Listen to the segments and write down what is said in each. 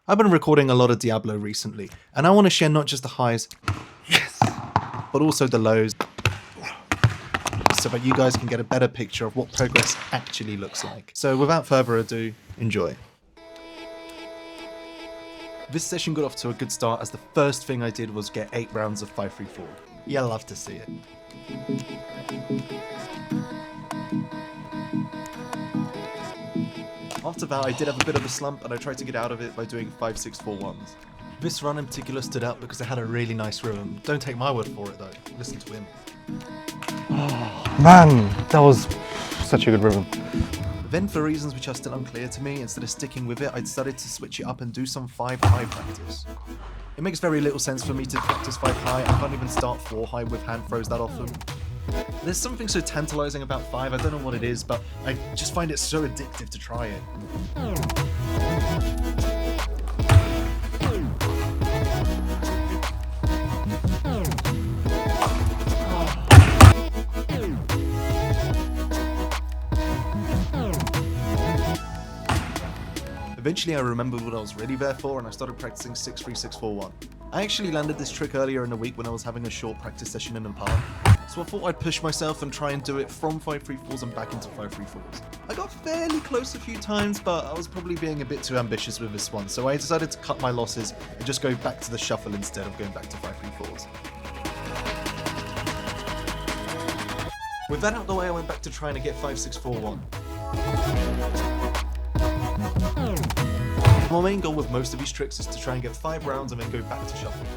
I've been recording a lot of Diabolo recently, and I want to share not just the highs, yes, but also the lows, so that you guys can get a better picture of what progress actually looks like. So without further ado, enjoy. This session got off to a good start as the first thing I did was get 8 rounds of 5-3-4. You love to see it. After that, I did have a bit of a slump and I tried to get out of it by doing 5-6-4-1s. This run in particular stood out because it had a really nice rhythm. Don't take my word for it though, listen to him. Oh, man, that was such a good rhythm. Then for reasons which are still unclear to me, instead of sticking with it, I decided to switch it up and do some 5-high practice. It makes very little sense for me to practice 5-high, I can't even start 4-high with hand throws that often. There's something so tantalizing about 5, I don't know what it is, but I just find it so addictive to try it. Eventually I remembered what I was really there for and I started practicing 6-3-6-4-1. I actually landed this trick earlier in the week when I was having a short practice session in a park, so I thought I'd push myself and try and do it from 5-3-4s and back into 5-3-4s. I got fairly close a few times, but I was probably being a bit too ambitious with this one, so I decided to cut my losses and just go back to the shuffle instead of going back to 5-3-4s. With that out of the way, I went back to trying to get 5-6-4-1. My main goal with most of these tricks is to try and get 5 rounds and then go back to shuffle.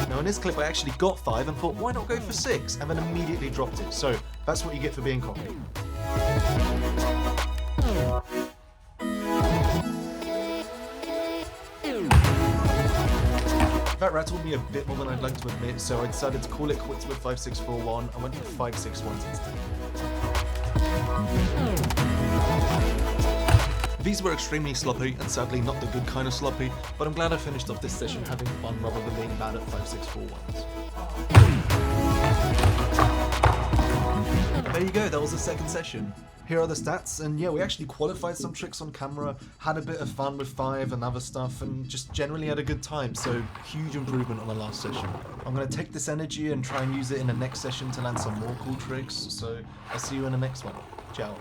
Now in this clip I actually got 5 and thought why not go for 6 and then immediately dropped it, so that's what you get for being cocky. That rattled me a bit more than I'd like to admit, so I decided to call it quits with 5-6-4-1 and went for 5-6-1s instead. These were extremely sloppy, and sadly not the good kind of sloppy, but I'm glad I finished off this session having fun rather than being bad at 5-6-4-1s. There you go, that was the second session. Here are the stats, and yeah, we actually qualified some tricks on camera, had a bit of fun with 5 and other stuff, and just generally had a good time, so huge improvement on the last session. I'm going to take this energy and try and use it in the next session to land some more cool tricks, so I'll see you in the next one. Ciao.